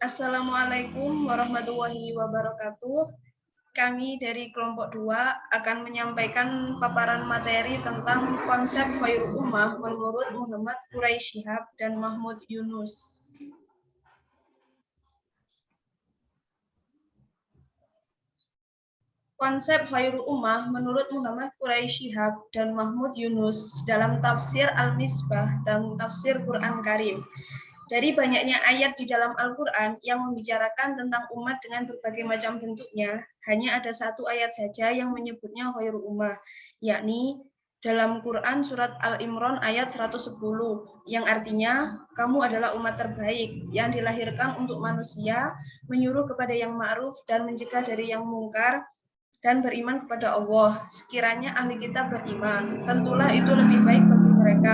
Assalamualaikum warahmatullahi wabarakatuh. Kami dari kelompok 2 akan menyampaikan paparan materi tentang konsep Khairul Ummah menurut Muhammad Quraisy Shihab dan Mahmud Yunus. Konsep Khairul Ummah menurut Muhammad Quraisy Shihab dan Mahmud Yunus dalam tafsir Al-Misbah dan tafsir Quran Karim. Dari banyaknya ayat di dalam Al-Quran yang membicarakan tentang umat dengan berbagai macam bentuknya, hanya ada satu ayat saja yang menyebutnya Khairul Ummah, yakni dalam Quran surat Al-Imran ayat 110, yang artinya, kamu adalah umat terbaik yang dilahirkan untuk manusia, menyuruh kepada yang ma'ruf dan mencegah dari yang mungkar, dan beriman kepada Allah. Sekiranya ahli kitab beriman, tentulah itu lebih baik bagi mereka.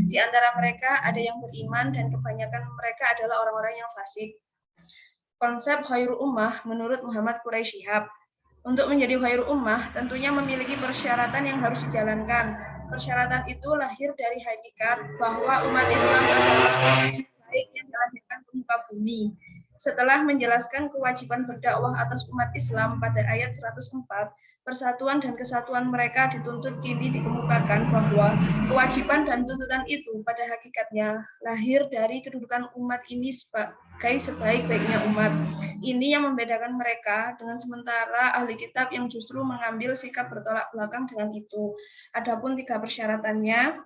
Di antara mereka ada yang beriman dan kebanyakan mereka adalah orang-orang yang fasik. Konsep Khairul Ummah menurut Muhammad Quraisy Shihab. Untuk menjadi Khairul Ummah tentunya memiliki persyaratan yang harus dijalankan. Persyaratan itu lahir dari hakikat bahwa umat Islam adalah baik yang dilahirkan ke muka bumi. Setelah menjelaskan kewajiban berdakwah atas umat Islam pada ayat 104, persatuan dan kesatuan mereka dituntut kini dikemukakan bahwa kewajiban dan tuntutan itu pada hakikatnya lahir dari kedudukan umat ini sebagai sebaik-baiknya umat. Ini yang membedakan mereka dengan sementara ahli kitab yang justru mengambil sikap bertolak belakang dengan itu. Adapun 3 persyaratannya,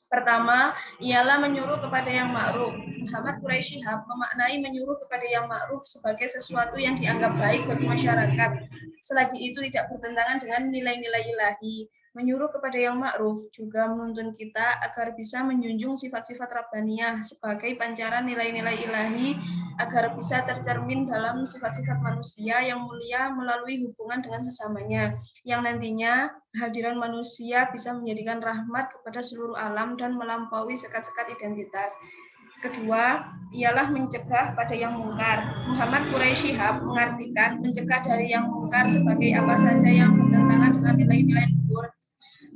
pertama, ialah menyuruh kepada yang ma'ruf. Muhammad Quraisy Shihab memaknai menyuruh kepada yang ma'ruf sebagai sesuatu yang dianggap baik bagi masyarakat, selagi itu tidak bertentangan dengan nilai-nilai ilahi. Menyuruh kepada yang ma'ruf juga menuntun kita agar bisa menjunjung sifat-sifat Rabbaniyah sebagai pancaran nilai-nilai ilahi agar bisa tercermin dalam sifat-sifat manusia yang mulia melalui hubungan dengan sesamanya, yang nantinya kehadiran manusia bisa menjadikan rahmat kepada seluruh alam dan melampaui sekat-sekat identitas. Kedua, ialah mencegah pada yang mungkar. Muhammad Quraisy Shihab mengartikan mencegah dari yang mungkar sebagai apa saja yang bertentangan dengan nilai-nilai luhur.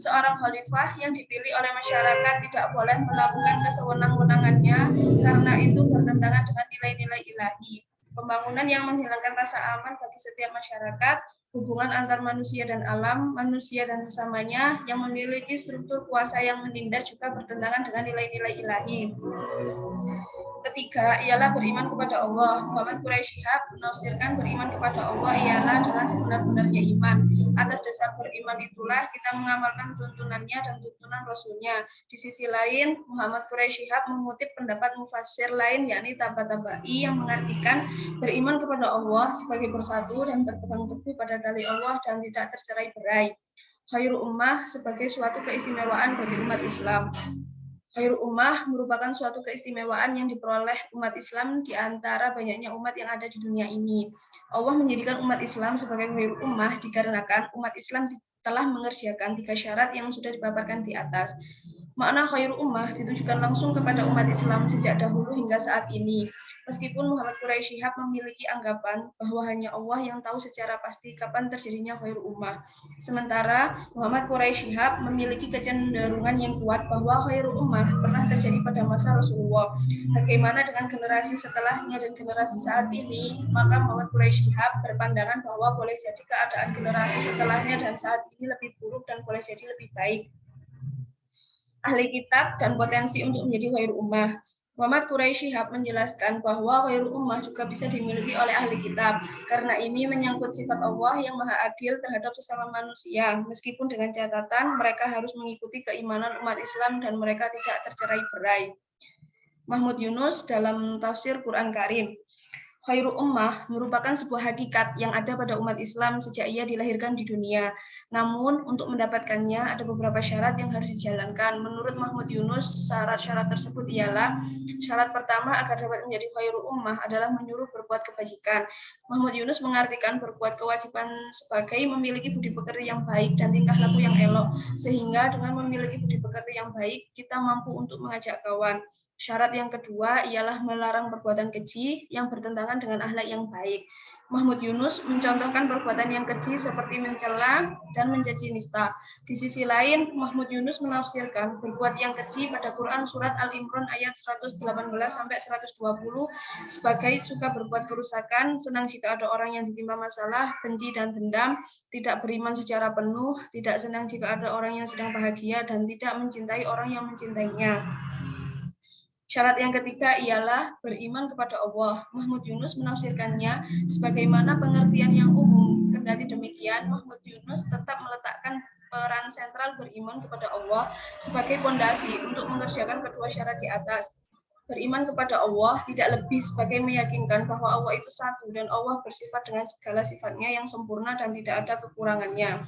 Seorang khalifah yang dipilih oleh masyarakat tidak boleh melakukan kesewenang-wenangannya karena itu bertentangan dengan nilai-nilai ilahi. Pembangunan yang menghilangkan rasa aman bagi setiap masyarakat, hubungan antar manusia dan alam, manusia dan sesamanya yang memiliki struktur kuasa yang menindas juga bertentangan dengan nilai-nilai ilahi. Ketiga, ialah beriman kepada Allah. Muhammad Quraisy Shihab menafsirkan beriman kepada Allah ialah dengan sebenar-benarnya iman. Atas dasar beriman itulah kita mengamalkan tuntunannya dan tuntunan Rasulnya. Di sisi lain, Muhammad Quraisy Shihab mengutip pendapat mufassir lain yakni Tabatabai yang mengartikan beriman kepada Allah sebagai bersatu dan berpegang teguh pada tali Allah dan tidak tercerai-berai. Khairul Ummah sebagai suatu keistimewaan bagi umat Islam. Khairul Ummah merupakan suatu keistimewaan yang diperoleh umat Islam di antara banyaknya umat yang ada di dunia ini. Allah menjadikan umat Islam sebagai Khairul Ummah dikarenakan umat Islam telah mengerjakan 3 syarat yang sudah dipaparkan di atas. Makna Khairul Ummah ditujukan langsung kepada umat Islam sejak dahulu hingga saat ini. Meskipun Muhammad Quraisy Shihab memiliki anggapan bahwa hanya Allah yang tahu secara pasti kapan terjadinya Khairul Ummah. Sementara Muhammad Quraisy Shihab memiliki kecenderungan yang kuat bahwa Khairul Ummah pernah terjadi pada masa Rasulullah. Bagaimana dengan generasi setelahnya dan generasi saat ini? Maka Muhammad Quraisy Shihab berpandangan bahwa boleh jadi keadaan generasi setelahnya dan saat ini lebih buruk dan boleh jadi lebih baik. Ahli kitab dan potensi untuk menjadi Khairul Ummah. Muhammad Quraisy Shihab menjelaskan bahwa Khairul Ummah juga bisa dimiliki oleh ahli kitab, karena ini menyangkut sifat Allah yang maha adil terhadap sesama manusia, meskipun dengan catatan mereka harus mengikuti keimanan umat Islam dan mereka tidak tercerai-berai. Mahmud Yunus dalam tafsir Quran Karim. Khairul Ummah merupakan sebuah hakikat yang ada pada umat Islam sejak ia dilahirkan di dunia. Namun, untuk mendapatkannya ada beberapa syarat yang harus dijalankan. Menurut Mahmud Yunus, syarat-syarat tersebut ialah syarat pertama agar dapat menjadi Khairul Ummah adalah menyuruh berbuat kebajikan. Mahmud Yunus mengartikan berbuat kewajiban sebagai memiliki budi pekerti yang baik dan tingkah laku yang elok, sehingga dengan memiliki budi pekerti yang baik, kita mampu untuk mengajak kawan. Syarat yang kedua ialah melarang perbuatan keji yang bertentangan dengan akhlak yang baik. Mahmud Yunus mencontohkan perbuatan yang keji seperti mencela dan mencaci nista. Di sisi lain, Mahmud Yunus menafsirkan berbuat yang keji pada Quran surat Al-Imran ayat 118 sampai 120 sebagai suka berbuat kerusakan, senang jika ada orang yang ditimpa masalah, benci dan dendam, tidak beriman secara penuh, tidak senang jika ada orang yang sedang bahagia, dan tidak mencintai orang yang mencintainya. Syarat yang ketiga ialah beriman kepada Allah. Mahmud Yunus menafsirkannya sebagaimana pengertian yang umum. Kendati demikian, Mahmud Yunus tetap meletakkan peran sentral beriman kepada Allah sebagai fondasi untuk mengerjakan kedua syarat di atas. Beriman kepada Allah tidak lebih sebagai meyakinkan bahwa Allah itu satu dan Allah bersifat dengan segala sifatnya yang sempurna dan tidak ada kekurangannya.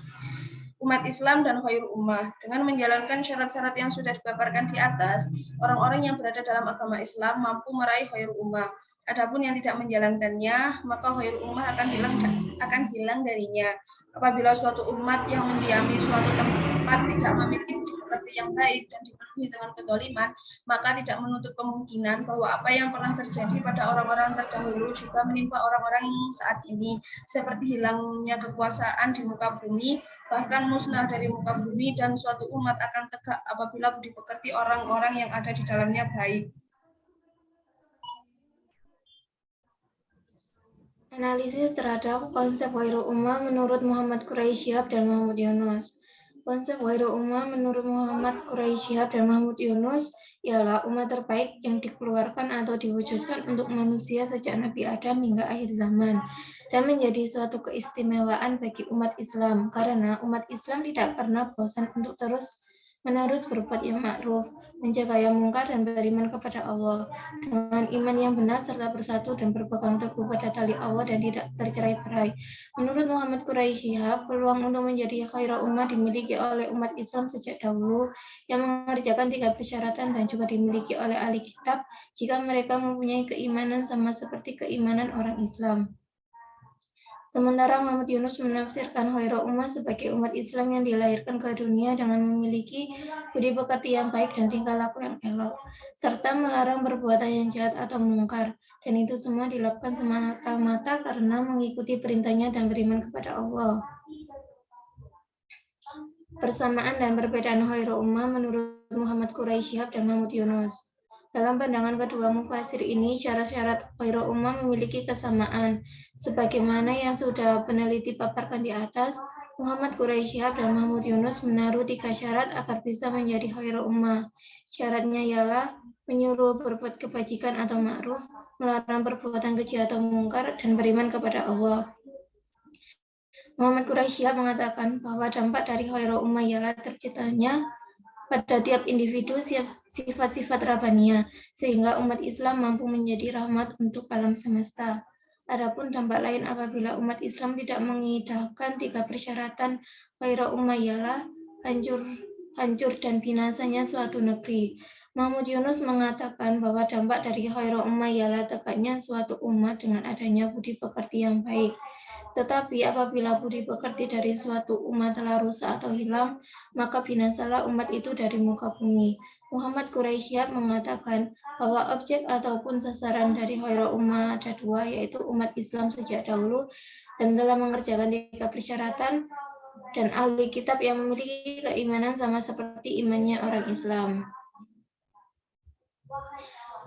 Umat Islam dan khairul ummah. Dengan menjalankan syarat-syarat yang sudah dipaparkan di atas, orang-orang yang berada dalam agama Islam mampu meraih khairul ummah. Adapun yang tidak menjalankannya, maka khairul ummah akan hilang darinya. Apabila suatu umat yang mendiami suatu tempat tidak memiliki pekerti yang baik dan dipenuhi dengan kedoliman, maka tidak menutup kemungkinan bahwa apa yang pernah terjadi pada orang-orang terdahulu juga menimpa orang-orang saat ini, seperti hilangnya kekuasaan di muka bumi, bahkan musnah dari muka bumi, dan suatu umat akan tegak apabila budi pekerti orang-orang yang ada di dalamnya baik. Analisis terhadap konsep khairul ummah menurut Muhammad Quraisy Shihab dan Mahmud Yunus. Konsep khairul ummah menurut Muhammad Quraisy Shihab dan Mahmud Yunus ialah umat terbaik yang dikeluarkan atau diwujudkan untuk manusia sejak Nabi Adam hingga akhir zaman, dan menjadi suatu keistimewaan bagi umat Islam karena umat Islam tidak pernah bosan untuk terus-menerus berbuat yang ma'ruf, menjaga yang mungkar, dan beriman kepada Allah dengan iman yang benar serta bersatu dan berpegang teguh pada tali Allah dan tidak tercerai-berai. Menurut Muhammad Quraisy Shihab, peluang untuk menjadi khairul ummah dimiliki oleh umat Islam sejak dahulu yang mengerjakan 3 persyaratan dan juga dimiliki oleh ahli kitab jika mereka mempunyai keimanan sama seperti keimanan orang Islam. Sementara Muhammad Yunus menafsirkan khairul ummah sebagai umat Islam yang dilahirkan ke dunia dengan memiliki budi pekerti yang baik dan tingkah laku yang elok, serta melarang perbuatan yang jahat atau mungkar, dan itu semua dilakukan semata-mata karena mengikuti perintahnya dan beriman kepada Allah. Persamaan dan perbedaan khairul ummah menurut Muhammad Quraisy Shihab dan Mahmud Yunus. Dalam pandangan kedua mufasir ini, syarat-syarat khairul ummah memiliki kesamaan. Sebagaimana yang sudah peneliti paparkan di atas, Muhammad Quraisy Shihab dan Mahmud Yunus menaruh 3 syarat agar bisa menjadi khairul ummah. Syaratnya ialah menyuruh berbuat kebajikan atau ma'ruf, melarang perbuatan keji atau mungkar, dan beriman kepada Allah. Muhammad Quraisy Shihab mengatakan bahwa dampak dari khairul ummah ialah terciptanya pada tiap individu sifat-sifat rabbaniyah, sehingga umat Islam mampu menjadi rahmat untuk alam semesta. Adapun dampak lain apabila umat Islam tidak mengindahkan 3 persyaratan khairul ummah ialah hancur dan binasanya suatu negeri. Mahmud Yunus mengatakan bahwa dampak dari khairul ummah ialah tegaknya suatu umat dengan adanya budi pekerti yang baik. Tetapi apabila budi pekerti dari suatu umat telah rusak atau hilang, maka binasalah umat itu dari muka bumi. Muhammad Quraisy Shihab mengatakan bahwa objek ataupun sasaran dari khairul ummah ada 2, yaitu umat Islam sejak dahulu dan telah mengerjakan 3 persyaratan, dan ahli kitab yang memiliki keimanan sama seperti imannya orang Islam.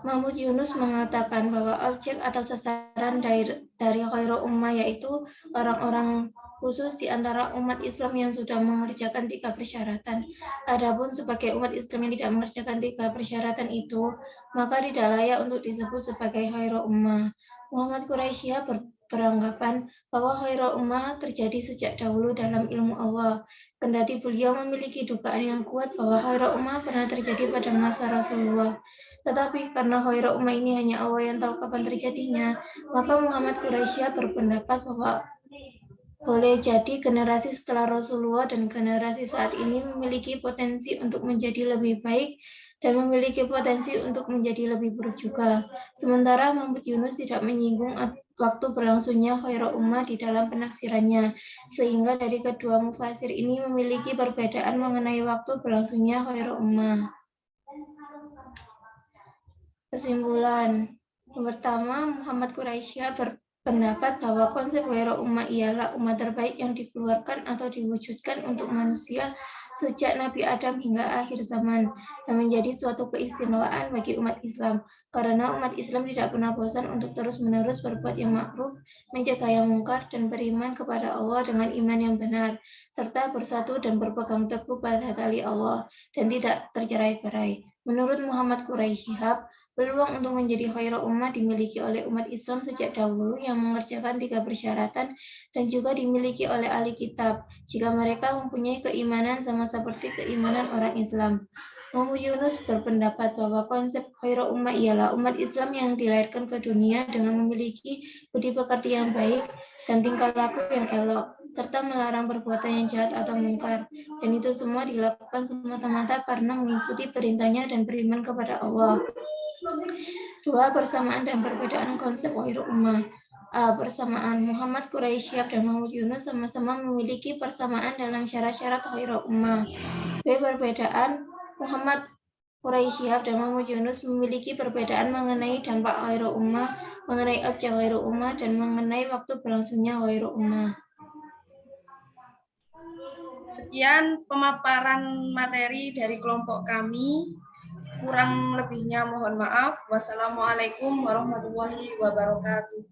Mahmud Yunus mengatakan bahwa objek atau sasaran dari khairul ummah yaitu orang-orang khusus di antara umat Islam yang sudah mengerjakan 3 persyaratan. Adapun sebagai umat Islam yang tidak mengerjakan 3 persyaratan itu, maka tidak layak untuk disebut sebagai khairul ummah. Muhammad Quraisy Shihab beranggapan bahwa khairul ummah terjadi sejak dahulu dalam ilmu Allah. Kendati beliau memiliki dugaan yang kuat bahwa khairul ummah pernah terjadi pada masa Rasulullah. Tetapi karena khairul ummah ini hanya Allah yang tahu kapan terjadinya, maka Muhammad Quraisy Shihab berpendapat bahwa boleh jadi generasi setelah Rasulullah dan generasi saat ini memiliki potensi untuk menjadi lebih baik dan memiliki potensi untuk menjadi lebih buruk juga. Sementara Muhammad Yunus tidak menyinggung waktu berlangsungnya khairul ummah di dalam penafsirannya, sehingga dari kedua mufasir ini memiliki perbedaan mengenai waktu berlangsungnya khairul ummah. Kesimpulan. Yang pertama, Muhammad Quraisyah berpendapat bahwa konsep khairul ummah ialah umat terbaik yang dikeluarkan atau diwujudkan untuk manusia sejak Nabi Adam hingga akhir zaman dan menjadi suatu keistimewaan bagi umat Islam. Karena umat Islam tidak pernah bosan untuk terus-menerus berbuat yang ma'ruf, mencegah yang mungkar, dan beriman kepada Allah dengan iman yang benar, serta bersatu dan berpegang teguh pada tali Allah dan tidak tercerai-berai. Menurut Muhammad Quraisyah, peluang untuk menjadi khairul ummah dimiliki oleh umat Islam sejak dahulu yang mengerjakan 3 persyaratan dan juga dimiliki oleh ahli kitab jika mereka mempunyai keimanan sama seperti keimanan orang Islam. Muhammad Yunus berpendapat bahwa konsep khairul ummah ialah umat Islam yang dilahirkan ke dunia dengan memiliki budi pekerti yang baik dan tingkah laku yang elok, serta melarang perbuatan yang jahat atau mungkar. Dan itu semua dilakukan semata-mata karena mengikuti perintahnya dan beriman kepada Allah. 2. Persamaan dan perbedaan konsep khairul ummah. Persamaan. Muhammad Quraisyah dan Muhammad Yunus sama-sama memiliki persamaan dalam syarat-syarat khairul ummah. B. Perbedaan. Muhammad Quraisyah dan Muhammad Yunus memiliki perbedaan mengenai dampak khairul ummah, mengenai objek khairul ummah, dan mengenai waktu berlangsungnya khairul ummah. Sekian pemaparan materi dari kelompok kami. Kurang lebihnya mohon maaf. Wassalamualaikum warahmatullahi wabarakatuh.